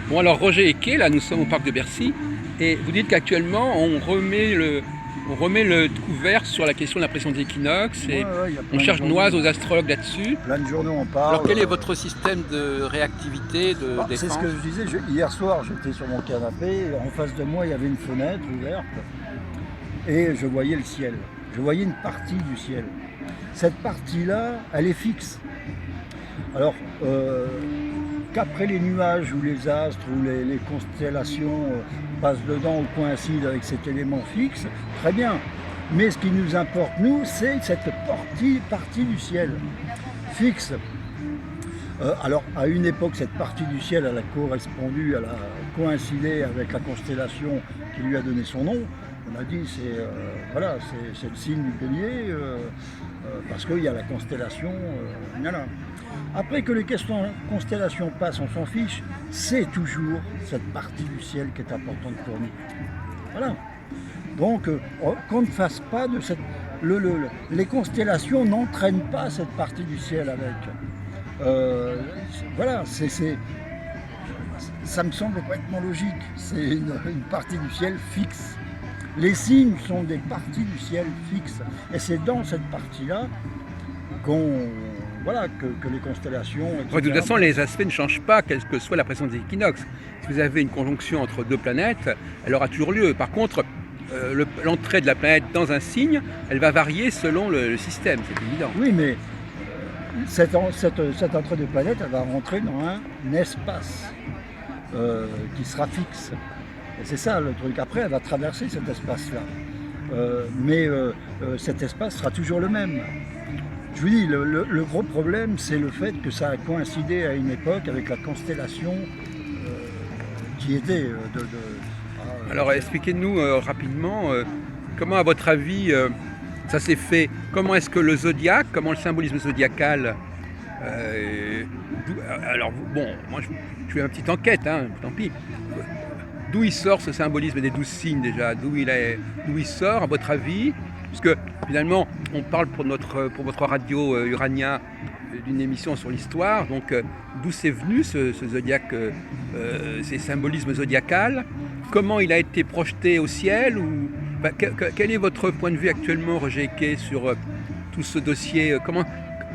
Bon alors Roger Equet, là nous sommes au parc de Bercy et vous dites qu'actuellement on remet le couvert sur la question de la pression des équinoxes Ouais, et ouais, il y a on plein de cherche journaux. noise aux astrologues là-dessus. Plein de journaux en Alors parlent. quel est votre système de réactivité, de C'est ce défense? que je disais. Hier soir, j'étais sur mon canapé. En face de moi, il y avait une fenêtre ouverte et je voyais le ciel. Je voyais une partie du ciel. Cette partie-là, elle est fixe. Alors, qu'après les nuages ou les astres ou les constellations passent dedans ou coïncident avec cet élément fixe, très bien. Mais ce qui nous importe, nous, c'est cette partie du ciel fixe. Alors, à une époque, cette partie du ciel, elle a correspondu, elle a coïncidé avec la constellation qui lui a donné son nom. On a dit, voilà, c'est le signe du bélier, parce qu'il y a la constellation. Voilà. Après que les constellations passent, on s'en fiche, c'est toujours cette partie du ciel qui est importante pour nous. Voilà. Donc, qu'on ne fasse pas de cette... les constellations n'entraînent pas cette partie du ciel avec. Voilà, ça me semble complètement logique. C'est une partie du ciel fixe. Les signes sont des parties du ciel fixes. Et c'est dans cette partie-là voilà, que les constellations, etc. Ouais, de toute façon, les aspects ne changent pas, quelle que soit la pression des équinoxes. Si vous avez une conjonction entre deux planètes, elle aura toujours lieu. Par contre, l'entrée de la planète dans un signe, elle va varier selon le système, c'est évident. Oui, mais cette entrée de planète, elle va rentrer dans un espace qui sera fixe. Et c'est ça le truc. Après, elle va traverser cet espace-là. Mais cet espace sera toujours le même. Je vous dis, le gros problème, c'est le fait que ça a coïncidé à une époque avec la constellation qui était Alors expliquez-nous rapidement comment, à votre avis, ça s'est fait. Comment est-ce que le zodiaque, comment le symbolisme zodiacal alors bon, moi je fais une petite enquête, hein, tant pis. D'où il sort ce symbolisme des 12 signes déjà? D'où il sort, à votre avis? Puisque finalement, on parle pour votre radio Urania d'une émission sur l'histoire. Donc, d'où c'est venu ce zodiaque, ces symbolismes zodiacal? Comment il a été projeté au ciel? Quel est votre point de vue actuellement, Roger Equet, sur tout ce dossier?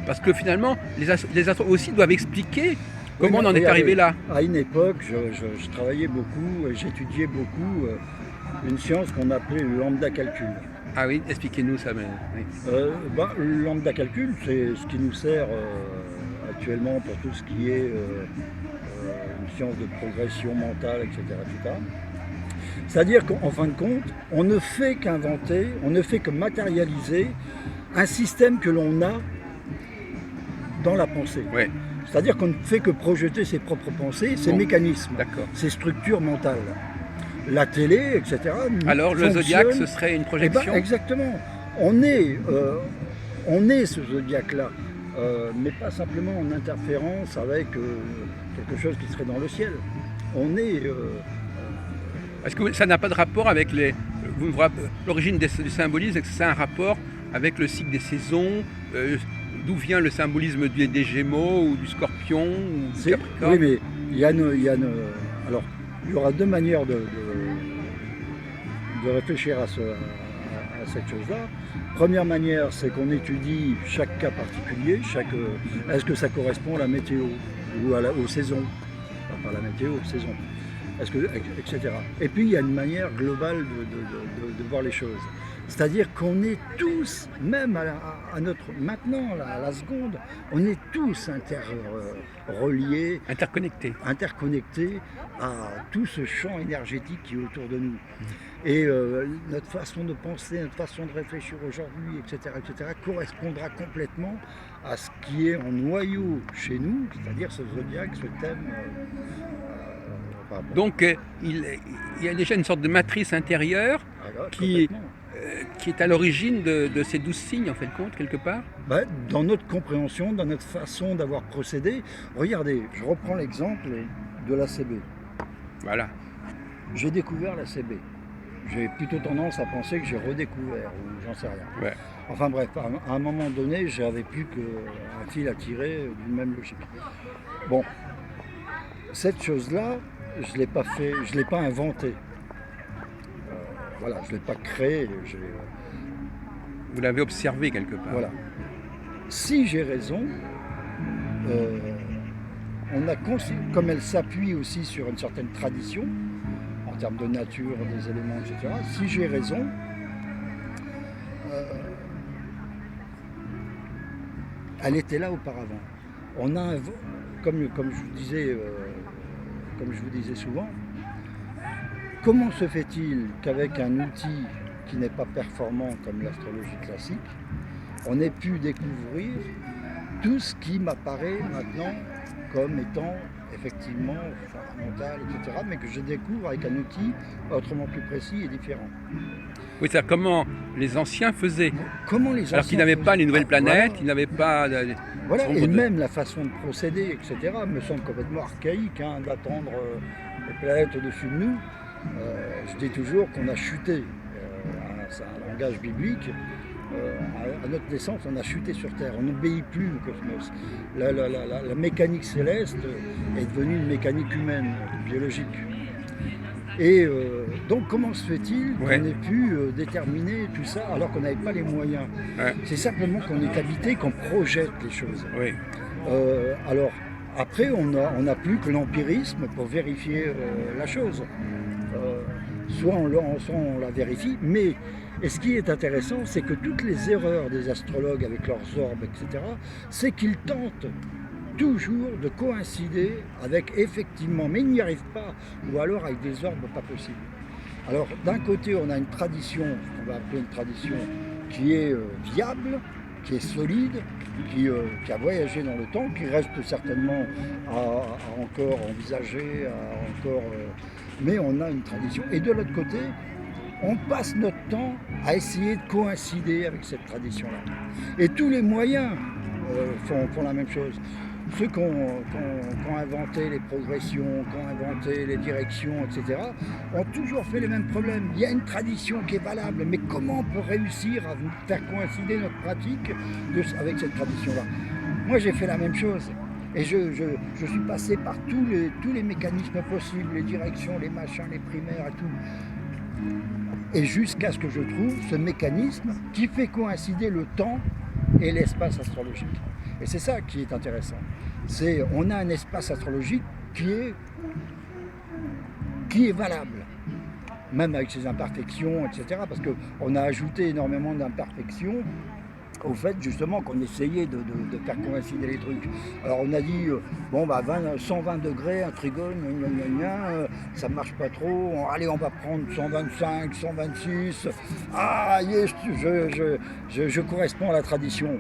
Parce que finalement, les astres aussi doivent expliquer comment on en est arrivé là. À une époque, je travaillais beaucoup et j'étudiais beaucoup une science qu'on appelait le lambda calcul. Ah oui, expliquez-nous ça. Oui. Le lambda calcul, c'est ce qui nous sert actuellement pour tout ce qui est une science de progression mentale, etc. etc. C'est-à-dire qu'en fin de compte, on ne fait qu'inventer, on ne fait que matérialiser un système que l'on a dans la pensée. Ouais. C'est-à-dire qu'on ne fait que projeter ses propres pensées, ses mécanismes, ses structures mentales. La télé, etc. Alors le zodiaque, ce serait une projection? Exactement. On est ce zodiaque-là, mais pas simplement en interférence avec quelque chose qui serait dans le ciel. On est... Est-ce que ça n'a pas de rapport avec l'origine du symbolisme? Est-ce que ça a un rapport avec le cycle des saisons? D'où vient le symbolisme des Gémeaux ou du Scorpion ou du Capricorne? Oui, mais alors, il y aura deux manières de réfléchir à cette chose-là. Première manière, c'est qu'on étudie chaque cas particulier, est-ce que ça correspond à la météo ou aux saisons, pas la météo, aux saisons, etc. Et puis il y a une manière globale de voir les choses. C'est-à-dire qu'on est tous, même à maintenant, à la seconde, on est tous reliés, interconnectés à tout ce champ énergétique qui est autour de nous. Et notre façon de penser, notre façon de réfléchir aujourd'hui, etc., correspondra complètement à ce qui est en noyau chez nous, c'est-à-dire ce zodiaque, ce thème. Donc il y a déjà une sorte de matrice intérieure qui est à l'origine de ces 12 signes, en fait, compte, quelque part? Dans notre compréhension, dans notre façon d'avoir procédé. Regardez, je reprends l'exemple de l'ACB. Voilà. J'ai découvert l'ACB. J'ai plutôt tendance à penser que j'ai redécouvert, ou j'en sais rien. Ouais. Enfin bref, à un moment donné, j'avais plus qu'un fil à tirer d'une même logique. Bon, cette chose-là, je ne l'ai pas fait, je ne l'ai pas inventé. Voilà, je ne l'ai pas créé. Vous l'avez observé quelque part. Voilà. Si j'ai raison, comme elle s'appuie aussi sur une certaine tradition, en termes de nature, des éléments, etc., si j'ai raison, elle était là auparavant. On a, comme je vous disais souvent, comment se fait-il qu'avec un outil qui n'est pas performant comme l'astrologie classique, on ait pu découvrir tout ce qui m'apparaît maintenant comme étant effectivement fondamental, etc., mais que je découvre avec un outil autrement plus précis et différent. Oui, c'est comment les anciens faisaient. Comment les anciens Alors qu'ils n'avaient pas les nouvelles planètes, voilà. ils n'avaient pas... Voilà, et même la façon de procéder, etc., me semble complètement archaïque, d'attendre les planètes au-dessus de nous. Je dis toujours qu'on a chuté, c'est un langage biblique, à notre naissance, on a chuté sur Terre, on n'obéit plus au cosmos. La mécanique céleste est devenue une mécanique humaine, biologique. Et donc comment se fait-il qu'on ait pu déterminer tout ça alors qu'on n'avait pas les moyens? C'est simplement qu'on est habité, qu'on projette les choses. Oui. Alors après, on n'a plus que l'empirisme pour vérifier la chose. Soit on la vérifie, mais et ce qui est intéressant, c'est que toutes les erreurs des astrologues avec leurs orbes, etc., c'est qu'ils tentent toujours de coïncider avec effectivement, mais ils n'y arrivent pas, ou alors avec des orbes pas possibles. Alors d'un côté, on a une tradition, on va appeler une tradition qui est viable, qui est solide, qui a voyagé dans le temps, qui reste certainement à encore envisager, mais on a une tradition. Et de l'autre côté, on passe notre temps à essayer de coïncider avec cette tradition-là. Et tous les moyens font la même chose. Ceux qui ont inventé les progressions, qui ont inventé les directions, etc., ont toujours fait les mêmes problèmes. Il y a une tradition qui est valable, mais comment on peut réussir à faire coïncider notre pratique avec cette tradition-là? Moi, j'ai fait la même chose. Et je suis passé par tous les mécanismes possibles, les directions, les machins, les primaires et tout. Et jusqu'à ce que je trouve ce mécanisme qui fait coïncider le temps et l'espace astrologique. Et c'est ça qui est intéressant. On a un espace astrologique qui est valable, même avec ses imperfections, etc. Parce qu'on a ajouté énormément d'imperfections au fait justement qu'on essayait de faire coïncider les trucs. Alors on a dit, 120 degrés, un trigone, ça marche pas trop, allez on va prendre 125, 126, je corresponds à la tradition.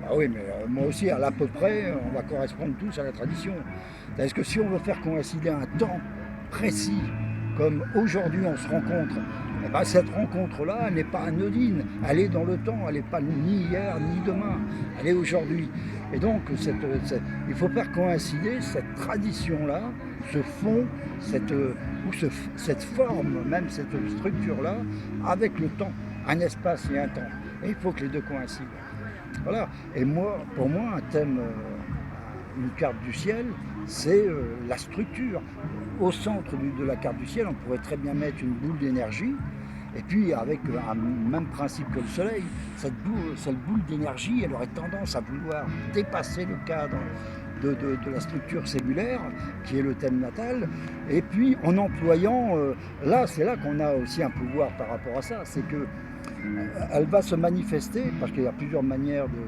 Ah oui, mais moi aussi, à peu près, on va correspondre tous à la tradition. Est-ce que si on veut faire coïncider un temps précis, comme aujourd'hui on se rencontre, cette rencontre-là, elle n'est pas anodine, elle est dans le temps, elle n'est pas ni hier ni demain, elle est aujourd'hui. Et donc, il faut faire coïncider cette tradition-là, ce fond, cette forme, même cette structure-là, avec le temps, un espace et un temps. Et il faut que les deux coïncident. Voilà. Et pour moi, un thème, une carte du ciel, c'est la structure. Au centre de la carte du ciel, on pourrait très bien mettre une boule d'énergie, et puis avec un même principe que le soleil, cette boule d'énergie, elle aurait tendance à vouloir dépasser le cadre de la structure cellulaire, qui est le thème natal, et puis en employant, c'est là qu'on a aussi un pouvoir par rapport à ça, c'est que elle va se manifester, parce qu'il y a plusieurs manières de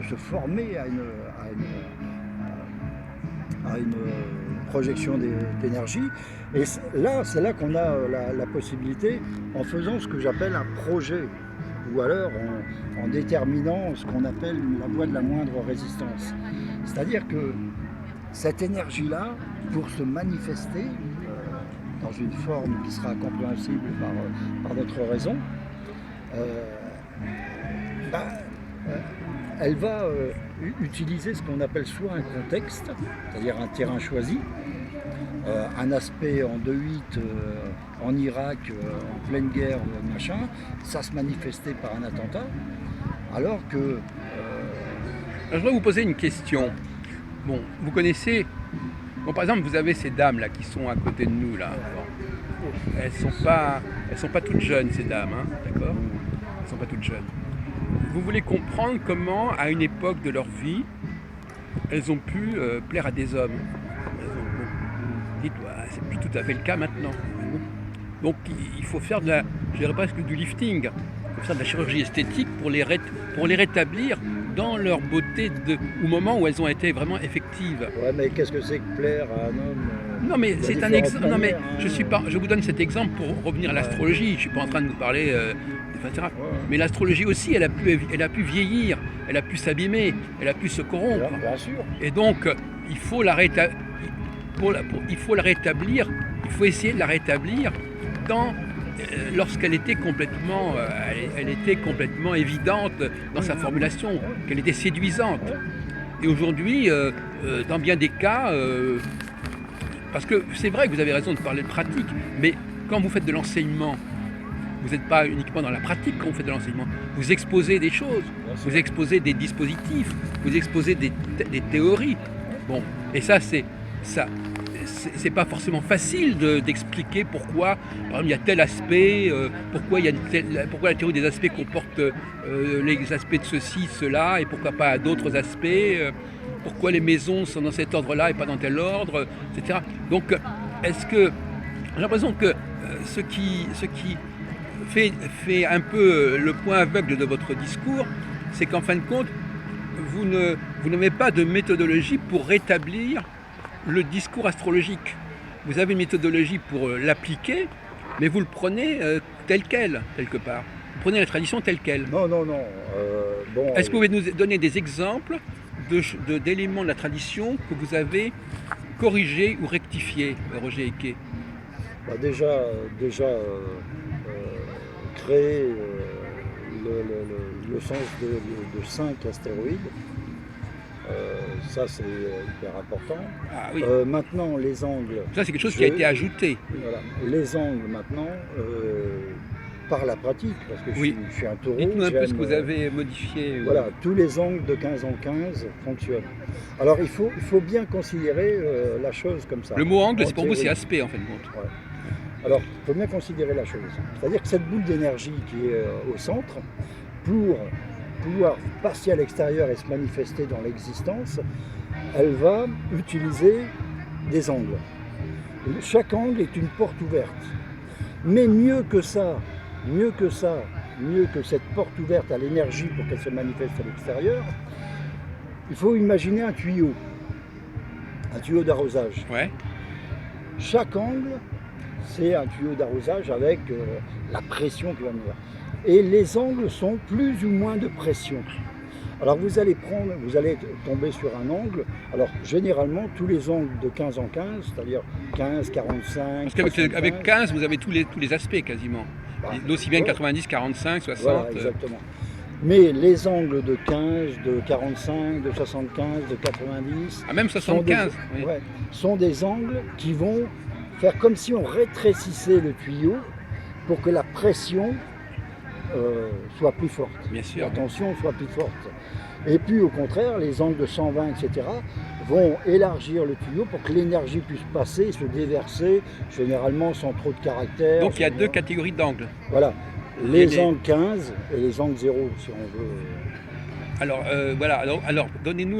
se former à une projection d'énergie. Et c'est là qu'on a la possibilité, en faisant ce que j'appelle un projet, ou alors en déterminant ce qu'on appelle la voie de la moindre résistance. C'est-à-dire que cette énergie-là, pour se manifester, dans une forme qui sera compréhensible par notre raison, elle va utiliser ce qu'on appelle soit un contexte, c'est-à-dire un terrain choisi, un aspect en 2-8 en Irak, en pleine guerre, machin, ça se manifestait par un attentat, alors que... Je voudrais vous poser une question. Bon, vous connaissez Bon, par exemple, vous avez ces dames-là qui sont à côté de nous, là. Bon. Elles sont pas toutes jeunes, ces dames, hein, d'accord? Elles sont pas toutes jeunes. Vous voulez comprendre comment, à une époque de leur vie, elles ont pu plaire à des hommes. Dites, c'est plus tout à fait le cas maintenant. Donc il faut faire je dirais presque du lifting, il faut faire de la chirurgie esthétique pour les rétablir dans leur beauté au moment où elles ont été vraiment effectives. Ouais, mais qu'est-ce que c'est que plaire à un homme Non, mais c'est un exemple. Non, mais hein. je vous donne cet exemple pour revenir à l'astrologie. Je ne suis pas en train de vous parler, etc. Ouais. Mais l'astrologie aussi, elle a pu vieillir, elle a pu s'abîmer, elle a pu se corrompre. Bien sûr. Et donc, il faut la rétablir. Il faut la rétablir. Il faut essayer de la rétablir lorsqu'elle était complètement, elle était complètement évidente dans sa formulation, qu'elle était séduisante. Et aujourd'hui, dans bien des cas, parce que c'est vrai que vous avez raison de parler de pratique, mais quand vous faites de l'enseignement, vous n'êtes pas uniquement dans la pratique quand vous faites de l'enseignement. Vous exposez des choses, vous exposez des dispositifs, vous exposez des théories. Bon, et ça, c'est pas forcément facile d'expliquer pourquoi, par exemple, il y a tel aspect, pourquoi la théorie des aspects comporte les aspects de ceci, cela, et pourquoi pas d'autres aspects, pourquoi les maisons sont dans cet ordre-là et pas dans tel ordre, etc. Donc, j'ai l'impression que ce qui fait un peu le point aveugle de votre discours, c'est qu'en fin de compte, vous n'avez pas de méthodologie pour rétablir le discours astrologique. Vous avez une méthodologie pour l'appliquer, mais vous le prenez tel quel, quelque part. Vous prenez la tradition telle quelle. Non. Bon, Est-ce que vous pouvez nous donner des exemples d'éléments de la tradition que vous avez corrigés ou rectifiés, Roger Eke? déjà créer le sens de 5 astéroïdes. Ça c'est hyper important. Ah, oui. Maintenant les angles. Ça c'est quelque chose qui a été ajouté. Voilà. Les angles maintenant, par la pratique, parce que je suis un taureau. Dites-nous un peu ce que vous avez modifié. Voilà, tous les angles de 15 en 15 fonctionnent. Alors il faut bien considérer la chose comme ça. Le mot angle, pour vous, c'est aspect en fin de compte. Ouais. Alors il faut bien considérer la chose. C'est-à-dire que cette boule d'énergie qui est au centre, pour pouvoir passer à l'extérieur et se manifester dans l'existence, elle va utiliser des angles. Chaque angle est une porte ouverte. Mais mieux que cette porte ouverte à l'énergie pour qu'elle se manifeste à l'extérieur, il faut imaginer un tuyau d'arrosage. Ouais. Chaque angle, c'est un tuyau d'arrosage avec la pression qui va venir. Et les angles sont plus ou moins de pression. Alors vous allez tomber sur un angle. Alors généralement tous les angles de 15 en 15, c'est-à-dire 15, 45. Parce qu'avec 15, vous avez tous les aspects quasiment. Aussi bien 90, 45, 60. Voilà, exactement. Mais les angles de 15, de 45, de 75, de 90. Ah, même 75 sont des angles qui vont faire comme si on rétrécissait le tuyau pour que la pression soit plus forte. Bien sûr. La tension soit plus forte. Et puis au contraire, les angles de 120, etc. vont élargir le tuyau pour que l'énergie puisse passer et se déverser, généralement sans trop de caractère. Donc il y a deux catégories d'angles. Voilà, les angles 15 et les angles 0, si on veut. Alors voilà, alors donnez-nous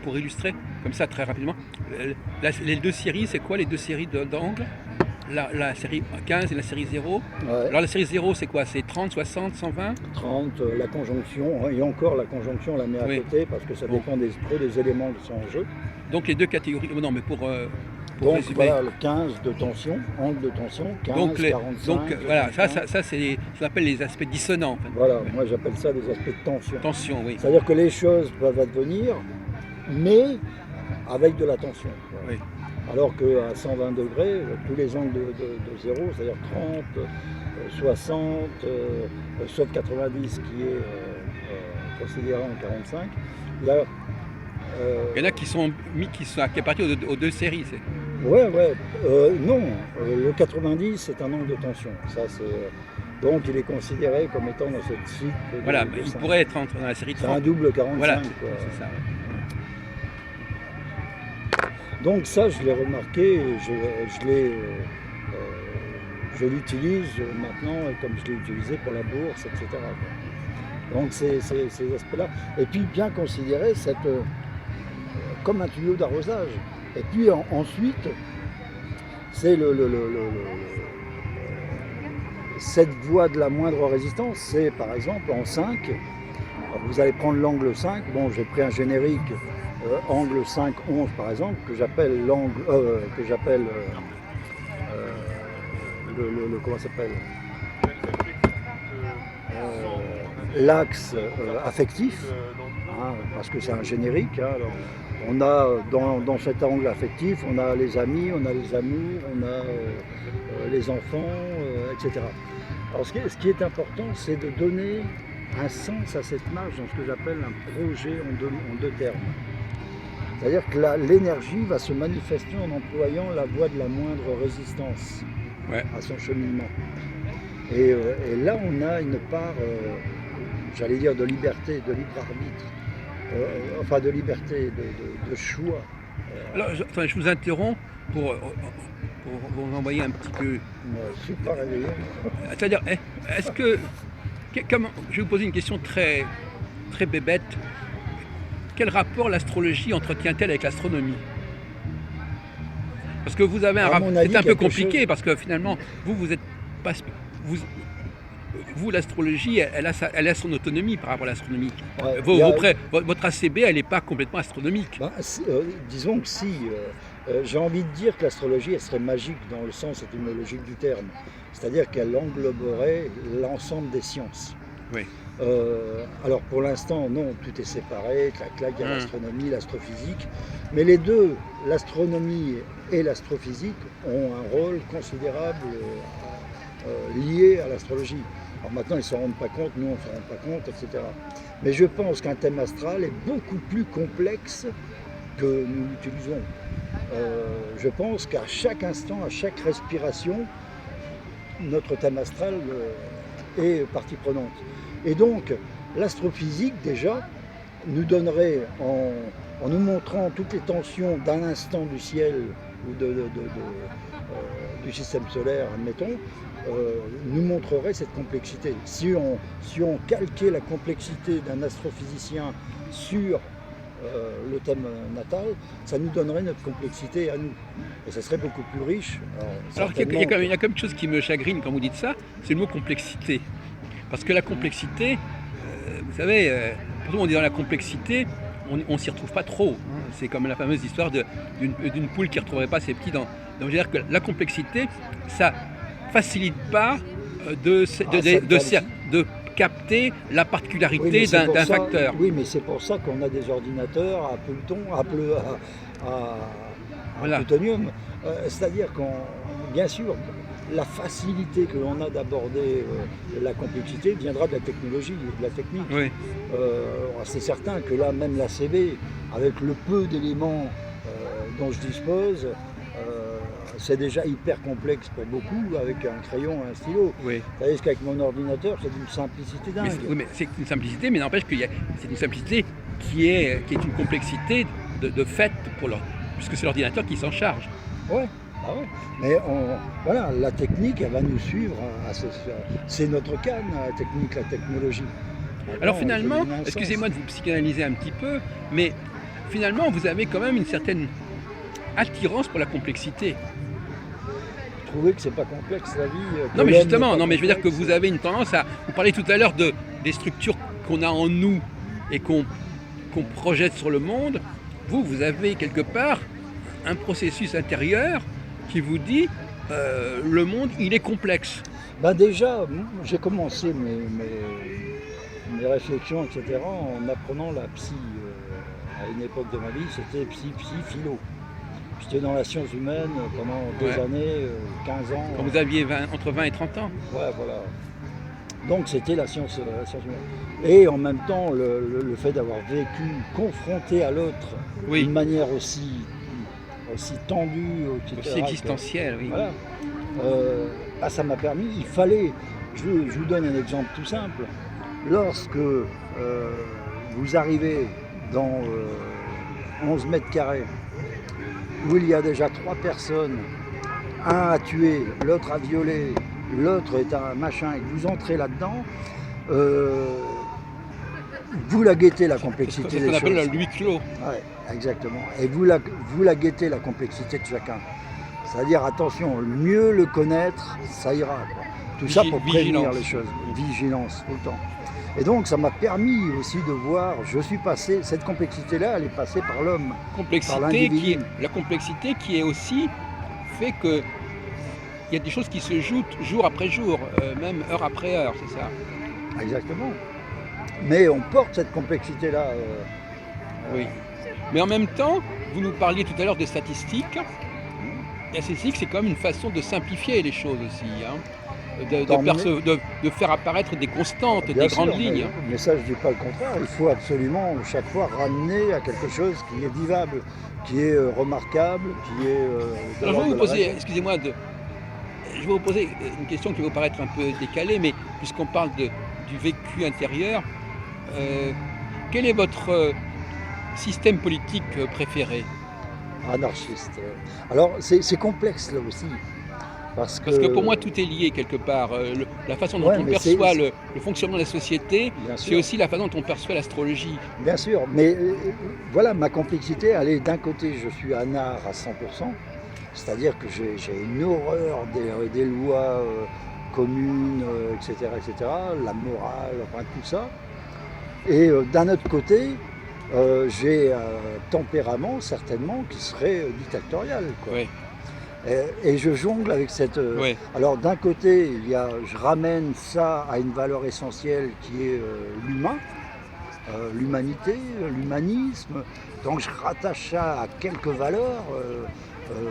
pour illustrer, comme ça très rapidement, les deux séries, c'est quoi les deux séries d'angles? La série 15 et la série 0. Ouais. Alors la série 0 c'est quoi? C'est 30, 60, 120? 30, la conjonction, et encore la conjonction on la met à côté parce que ça dépend des éléments qui sont en jeu. Donc les deux catégories, non mais pour donc résumer. Voilà, le 15 de tension, angle de tension, 15, donc 45. Donc voilà, ça c'est ce qu'on appelle les aspects dissonants. En fait. Voilà, moi j'appelle ça des aspects de tension. Tension, oui. C'est-à-dire que les choses peuvent advenir, mais avec de la tension. Oui. Alors qu'à 120 degrés, tous les angles de 0, c'est-à-dire 30, 60, sauf 90 qui est considéré en 45, là, il y en a qui sont appartiennent aux deux séries. Non, le 90 c'est un angle de tension. Ça, donc il est considéré comme étant dans cette cycle. Voilà, il pourrait être dans la série 30. C'est un double 45. Voilà, quoi. c'est ça. Ouais. Donc ça, je l'ai remarqué, et je l'utilise maintenant comme je l'ai utilisé pour la bourse, etc. quoi. Donc c'est ces aspects-là. Et puis bien considérer comme un tuyau d'arrosage. Et puis ensuite, c'est cette voie de la moindre résistance, c'est par exemple en 5. Alors, vous allez prendre l'angle 5. Bon, j'ai pris un générique angle 5-11 par exemple, que j'appelle l'angle, comment ça s'appelle l'axe affectif, hein, parce que c'est un générique. Hein, alors, on a dans cet angle affectif, on a les amis, on a les amours, on a les enfants, etc. Alors ce qui est important, c'est de donner un sens à cette marche dans ce que j'appelle un projet en deux termes. C'est-à-dire que l'énergie va se manifester en employant la voie de la moindre résistance à son cheminement. Et là, on a une part, j'allais dire, de liberté, de libre arbitre, enfin de liberté, de choix. Alors, attendez, je vous interromps pour vous envoyer un petit peu. Je ne suis pas réveillé. C'est-à-dire, est-ce que. Comment, je vais vous poser une question très, très bébête. Quel rapport l'astrologie entretient-elle avec l'astronomie? Parce que vous avez un rapport. C'est un peu compliqué parce que finalement, vous êtes pas. Vous, l'astrologie, elle a son autonomie par rapport à l'astronomie. Ouais, votre ACB, elle n'est pas complètement astronomique. Disons que si. J'ai envie de dire que l'astrologie, elle serait magique dans le sens étymologique du terme. C'est-à-dire qu'elle engloberait l'ensemble des sciences. Oui. Alors pour l'instant, non, tout est séparé, il y a l'astronomie, l'astrophysique. Mais les deux, l'astronomie et l'astrophysique, ont un rôle considérable lié à l'astrologie. Alors maintenant, ils ne s'en rendent pas compte, nous on ne s'en rend pas compte, etc. Mais je pense qu'un thème astral est beaucoup plus complexe que nous l'utilisons. Je pense qu'à chaque instant, à chaque respiration, notre thème astral est partie prenante. Et donc, l'astrophysique, déjà, nous donnerait, en nous montrant toutes les tensions d'un instant du ciel ou du système solaire, admettons, nous montrerait cette complexité. Si on calquait la complexité d'un astrophysicien sur le thème natal, ça nous donnerait notre complexité à nous. Et ça serait beaucoup plus riche. Alors il y a quand même une chose qui me chagrine quand vous dites ça, c'est le mot complexité. Parce que la complexité, vous savez, quand on dit dans la complexité, on ne s'y retrouve pas trop. Hein. C'est comme la fameuse histoire d'une poule qui ne retrouverait pas ses petits dents. Donc je veux dire que la complexité, ça facilite pas de capter la particularité d'un facteur. Oui, mais c'est pour ça qu'on a des ordinateurs à plutonium. C'est-à-dire bien sûr, la facilité que l'on a d'aborder la complexité viendra de la technologie, de la technique. Oui. C'est certain que là, même l'ACB, avec le peu d'éléments dont je dispose, c'est déjà hyper complexe pour beaucoup avec un crayon et un stylo. Oui. Tandis qu'avec mon ordinateur, c'est d'une simplicité dingue. Mais c'est une simplicité, mais n'empêche que c'est une simplicité qui est une complexité de fait, puisque c'est l'ordinateur qui s'en charge. Ouais. Ah ouais. Mais voilà, la technique, elle va nous suivre. C'est notre canne, la technique, la technologie. Alors finalement, excusez-moi de vous psychanalyser un petit peu, mais finalement, vous avez quand même une certaine attirance pour la complexité. Vous trouvez que c'est pas complexe la vie? Non mais justement, mais je veux dire que vous avez une tendance à... Vous parlez tout à l'heure des structures qu'on a en nous et qu'on projette sur le monde. Vous avez quelque part un processus intérieur qui vous dit le monde, il est complexe. Déjà, j'ai commencé mes réflexions, etc., en apprenant la psy. À une époque de ma vie, c'était philo. J'étais dans la science humaine pendant des années, 15 ans. Quand vous aviez entre 20 et 30 ans. Ouais, voilà. Donc c'était la science humaine. Et en même temps, le fait d'avoir vécu confronté à l'autre d'une manière aussi tendue, etc., aussi existentielle, oui. Voilà. Ça m'a permis, il fallait, je vous donne un exemple tout simple, lorsque vous arrivez dans 11 mètres carrés où il y a déjà 3 personnes, un a tué, l'autre a violé, l'autre est un machin, et que vous entrez là-dedans, vous la guettez la complexité C'est ce des qu'on appelle choses. le huis clos. Ouais, exactement. Et vous la guettez la complexité de chacun. C'est-à-dire, attention, mieux le connaître, ça ira, quoi. Tout ça pour prévenir Vigilance. les choses. Vigilance, tout le temps. Et donc, ça m'a permis aussi de voir, je suis passé, cette complexité-là, elle est passée par l'homme. La complexité qui est aussi fait que il y a des choses qui se jouent jour après jour, même heure après heure, c'est ça? Exactement. Mais on porte cette complexité-là. Oui. Mais en même temps, vous nous parliez tout à l'heure des statistiques. La statistique, c'est quand même une façon de simplifier les choses aussi, hein. De faire apparaître des constantes, Bien des sûr, grandes lignes. mais ça, je ne dis pas le contraire. Il faut absolument, chaque fois, ramener à quelque chose qui est vivable, qui est remarquable, qui est... Alors, je vais vous poser, excusez-moi, je vais vous poser une question qui va vous paraître un peu décalée, mais puisqu'on parle du vécu intérieur, quel est votre système politique préféré? Anarchiste. Alors, c'est complexe là aussi. Parce que pour moi, tout est lié quelque part. La façon dont on perçoit le fonctionnement de la société, c'est aussi la façon dont on perçoit l'astrologie. Bien sûr, mais voilà, ma complexité, elle est d'un côté, je suis anard à 100%, c'est-à-dire que j'ai une horreur des lois communes, etc., la morale, enfin tout ça. Et d'un autre côté, j'ai un tempérament certainement qui serait dictatorial, quoi. Oui. Et je jongle avec cette... Oui. Alors d'un côté, je ramène ça à une valeur essentielle qui est l'humain, l'humanité, l'humanisme. Donc je rattache ça à quelques valeurs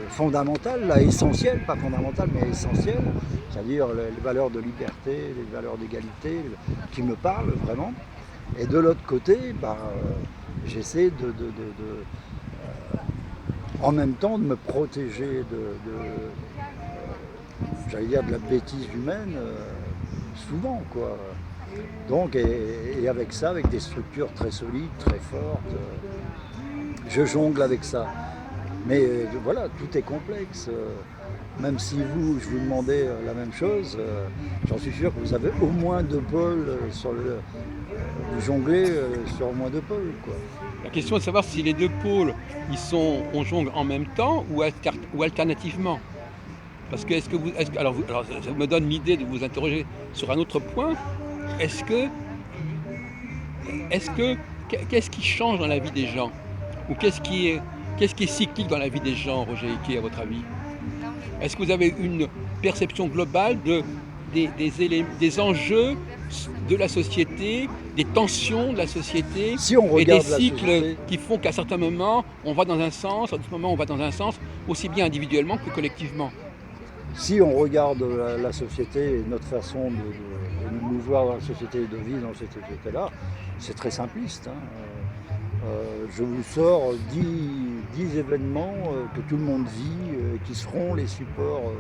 fondamentales, là, essentielles, pas fondamentales mais essentielles, c'est-à-dire les valeurs de liberté, les valeurs d'égalité qui me parlent vraiment. Et de l'autre côté, j'essaie en même temps de me protéger j'allais dire de la bêtise humaine, souvent, quoi. Donc, et avec ça, avec des structures très solides, très fortes, je jongle avec ça. Mais voilà, tout est complexe. Même si je vous demandais la même chose, j'en suis sûr que vous avez au moins 2 pôles vous jonglez sur au moins 2 pôles, quoi. La question est de savoir si les 2 pôles, on jongle en même temps ou alternativement. Parce que alors ça me donne l'idée de vous interroger sur un autre point. Qu'est-ce qui change dans la vie des gens? Ou qu'est-ce qui est cyclique dans la vie des gens, Roger Hickey, à votre avis? Est-ce que vous avez une perception globale des enjeux de la société, des tensions de la société, et des cycles qui font qu'à certains moments on va dans un sens, à d'autres moments on va dans un sens, aussi bien individuellement que collectivement? Si on regarde la société et notre façon de nous mouvoir dans la société et de vivre dans cette société-là, c'est très simpliste, hein. Je vous sors 10 événements que tout le monde vit, qui seront les supports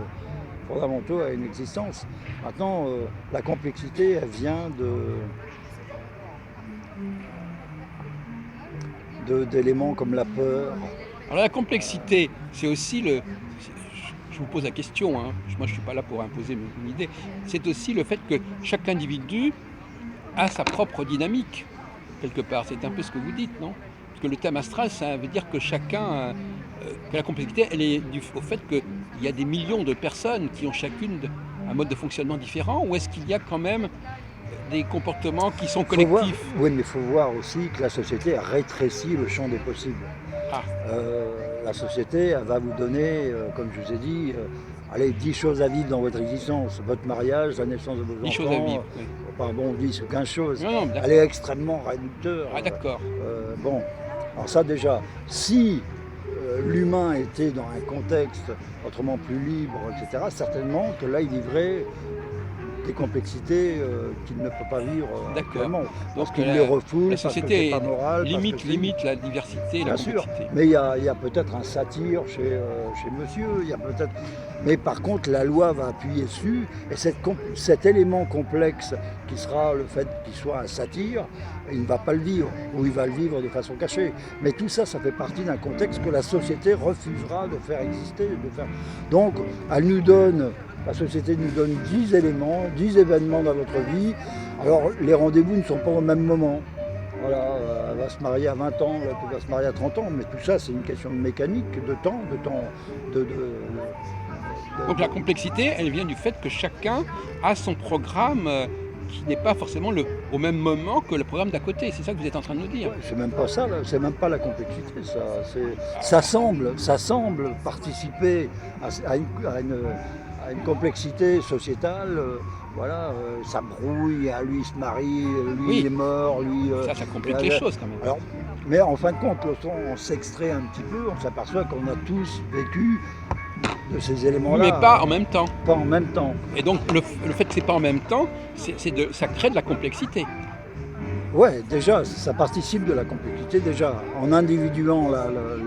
fondamentaux à une existence. Maintenant, la complexité, elle vient d'éléments comme la peur. Alors la complexité, c'est aussi je vous pose la question, hein. Moi je ne suis pas là pour imposer une idée, c'est aussi le fait que chaque individu a sa propre dynamique, quelque part. C'est un peu ce que vous dites, non? Parce que le thème astral, ça veut dire que que la complexité, elle est due au fait qu'il y a des millions de personnes qui ont chacune un mode de fonctionnement différent, ou est-ce qu'il y a quand même des comportements qui sont collectifs? Oui, mais il faut voir aussi que la société a rétréci le champ des possibles. Ah. La société, elle va vous donner, comme je vous ai dit, 10 choses à vivre dans votre existence. Votre mariage, la naissance de vos enfants. 10 choses à vivre, oui. Pardon, 10 ou 15 choses. Non, elle est extrêmement réducteur. Ah, d'accord. Bon, alors ça déjà, si l'humain était dans un contexte autrement plus libre, etc., certainement que là, il vivrait des complexités qu'il ne peut pas vivre D'accord. actuellement. Parce Donc qu'il les refoule, la parce que société c'est pas moral. limite, parce que limite la diversité et la bien sûr, complexité. mais il y a peut-être un satire chez monsieur, il y a peut-être... Mais par contre, la loi va appuyer dessus, et cet élément complexe qui sera le fait qu'il soit un satire, il ne va pas le vivre, ou il va le vivre de façon cachée. Mais tout ça, ça fait partie d'un contexte que la société refusera de faire exister. Donc, la société nous donne 10 éléments, 10 événements dans notre vie. Alors, les rendez-vous ne sont pas au même moment. Voilà, elle va se marier à 20 ans, l'autre va se marier à 30 ans, mais tout ça c'est une question de mécanique, de temps, Donc la complexité, elle vient du fait que chacun a son programme qui n'est pas forcément au même moment que le programme d'à côté. C'est ça que vous êtes en train de nous dire. Ouais, c'est même pas ça, là, c'est même pas la complexité, ça semble participer à une complexité sociétale. Voilà, ça brouille, lui il se marie, lui Oui. il est mort, lui... Ça complique les choses quand même. Alors, mais en fin de compte, lorsqu'on s'extrait un petit peu, on s'aperçoit qu'on a tous vécu de ces éléments-là. Mais pas en même temps. Pas en même temps. Et donc le fait que c'est pas en même temps, ça crée de la complexité. Ouais, déjà, ça participe de la complexité, déjà, en individuant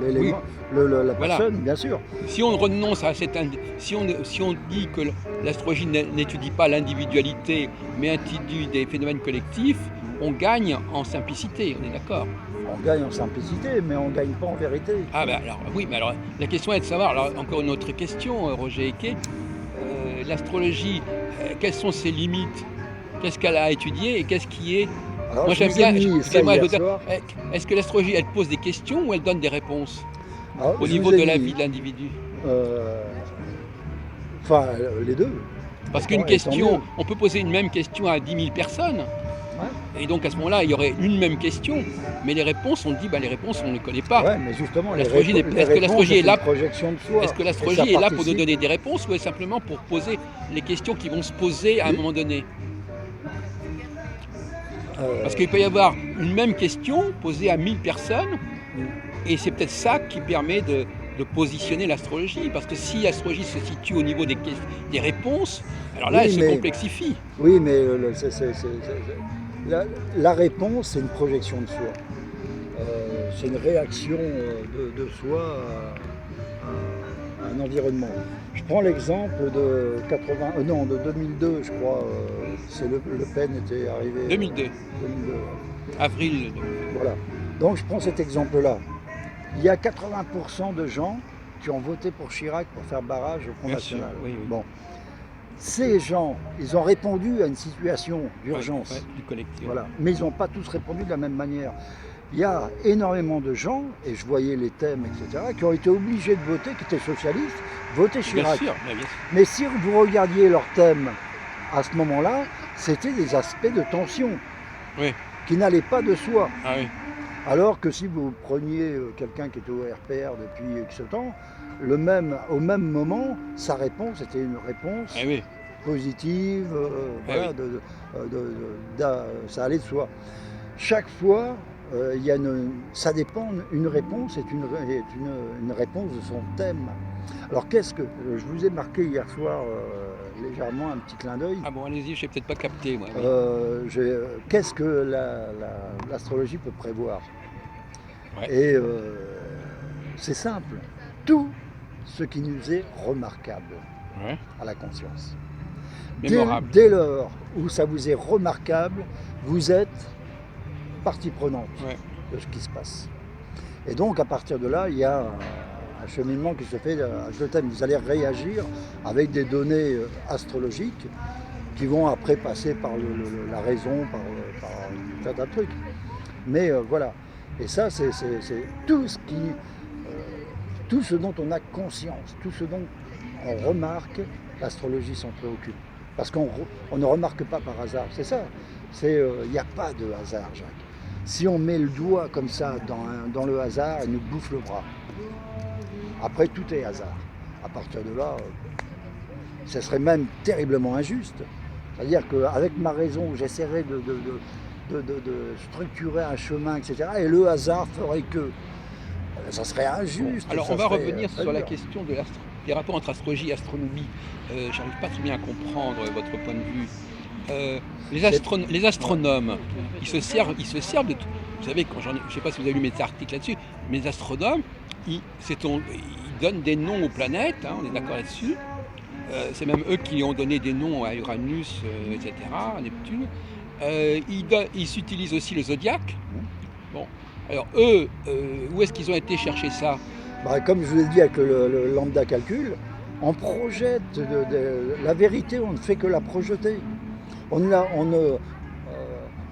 l'élément, la Voilà. personne, bien sûr. Si on renonce à si on dit que l'astrologie n'étudie pas l'individualité, mais étudie des phénomènes collectifs, on gagne en simplicité, on est d'accord. On gagne en simplicité, mais on ne gagne pas en vérité. Ah ben alors oui, mais alors la question est de savoir, alors encore une autre question, Roger Eke, l'astrologie, quelles sont ses limites? Qu'est-ce qu'elle a étudié et qu'est-ce qui est... Alors, Moi je j'aime vous ai bien, mis ça excusez-moi, je hier veux dire, soir. est-ce que l'astrologie elle pose des questions ou elle donne des réponses Alors, au je niveau vous ai de la mis, vie de l'individu? Enfin, les deux. Parce Et qu'une tant question, mieux. on peut poser une même question à 10 000 personnes. Ouais. Et donc à ce moment-là, il y aurait une même question, mais les réponses, on dit, les réponses, on ne les connaît pas. Ouais, mais justement, L'astrologie n'est- les est-ce que l'astrologie réponses, est c'est là- une projection de soi. Est-ce que Et l'astrologie ça est là pour nous participe. donner des réponses ou est simplement pour poser les questions qui vont se poser à un Oui. moment donné? Euh, Parce qu'il peut y avoir une même question posée à 1000 personnes, et c'est peut-être ça qui permet de positionner l'astrologie. Parce que si l'astrologie se situe au niveau des réponses, alors là, Oui, elle se mais- complexifie. Oui, mais la réponse, c'est une projection de soi. C'est une réaction de soi à un environnement. Je prends l'exemple de 2002, je crois. C'est Le Pen était arrivé. 2002, 2002. avril. Voilà. Donc je prends cet exemple-là. Il y a 80% de gens qui ont voté pour Chirac pour faire barrage au Front Bien sûr, National. oui, oui. Bon. Ces gens, ils ont répondu à une situation d'urgence. Ouais, du collectif. Voilà. Mais ils n'ont pas tous répondu de la même manière. Il y a énormément de gens, et je voyais les thèmes, etc., qui ont été obligés de voter, qui étaient socialistes, voter Bien Chirac. sûr, bien sûr. Mais si vous regardiez leurs thèmes à ce moment-là, c'était des aspects de tension Oui. qui n'allaient pas de soi. Ah oui. Alors que si vous preniez quelqu'un qui était au RPR depuis X temps, au même moment, sa réponse était une réponse Ah oui. positive, voilà, oui. ça allait de soi. Chaque fois, ça dépend, une réponse est une réponse de son thème. Alors je vous ai marqué hier soir légèrement un petit clin d'œil. Ah bon, allez-y, je n'ai peut-être pas capté, moi. Oui. Qu'est-ce que l'astrologie peut prévoir? Ouais. Et c'est simple, tout ce qui nous est remarquable Ouais. à la conscience. Mémorable. Dès lors où ça vous est remarquable, vous êtes partie prenante Ouais. de ce qui se passe. Et donc à partir de là, il y a un cheminement qui se fait à ce thème. Vous allez réagir avec des données astrologiques qui vont après passer par la raison, par un tas de trucs. Mais voilà. Et ça, c'est tout ce dont on a conscience, tout ce dont on remarque, l'astrologie s'en préoccupe. Parce qu'on ne remarque pas par hasard, c'est ça. Il n'y a pas de hasard, Jacques. Si on met le doigt comme ça dans le hasard, il nous bouffe le bras. Après, tout est hasard. À partir de là, ce serait même terriblement injuste. C'est-à-dire qu'avec ma raison, j'essaierais de structurer un chemin, etc. Et le hasard ferait que... Ça serait injuste. Alors ça on va serait, revenir très sur la dur. question des rapports entre astrologie et astronomie. J'arrive pas très bien à comprendre votre point de vue. Les astronomes, ils se servent de tout. Vous savez, je ne sais pas si vous avez lu mes articles là-dessus, mais les astronomes, ils donnent des noms aux planètes, hein, on est d'accord là-dessus. C'est même eux qui ont donné des noms à Uranus, etc., à Neptune. Ils utilisent aussi le zodiaque. Bon, alors eux, où est-ce qu'ils ont été chercher ça? Bah, comme je vous l'ai dit avec le lambda calcul, on projette la vérité, on ne fait que la projeter.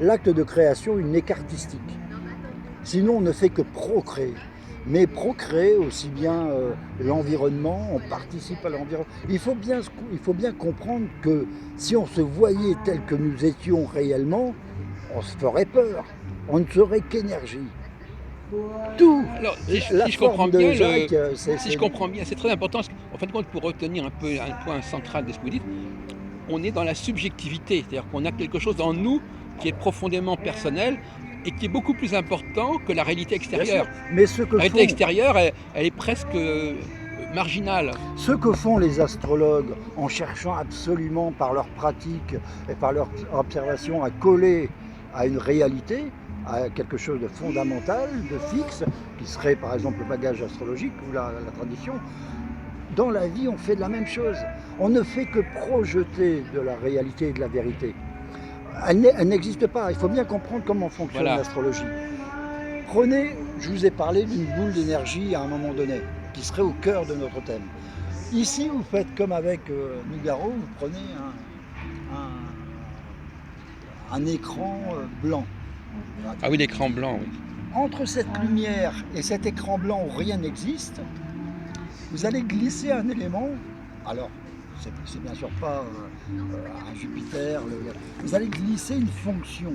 L'acte de création, il n'est qu'artistique. Sinon, on ne fait que procréer. Mais procréer aussi bien l'environnement, on participe à l'environnement. Il faut bien comprendre que si on se voyait tel que nous étions réellement, on se ferait peur. On ne serait qu'énergie. Tout. Alors, La si je comprends forme de bien, Jacques, si je comprends bien, c'est très important, parce qu'en fin de compte, pour retenir un peu un point central de ce que vous dites, on est dans la subjectivité, c'est-à-dire qu'on a quelque chose en nous qui est profondément personnel et qui est beaucoup plus important que la réalité extérieure. Mais ce que La réalité extérieure, elle est presque marginale. Ce que font les astrologues en cherchant absolument par leur pratique et par leur observation à coller à une réalité, à quelque chose de fondamental, de fixe, qui serait par exemple le bagage astrologique ou la tradition, dans la vie on fait de la même chose. On ne fait que projeter de la réalité et de la vérité. Elle n'existe pas, il faut bien comprendre comment fonctionne l'astrologie. Prenez, je vous ai parlé d'une boule d'énergie à un moment donné, qui serait au cœur de notre thème. Ici, vous faites comme avec Nougaro, vous prenez un écran blanc. Ah oui, l'écran blanc, oui. Entre cette lumière et cet écran blanc où rien n'existe, vous allez glisser un élément. Alors, c'est bien sûr pas un Jupiter. Vous allez glisser une fonction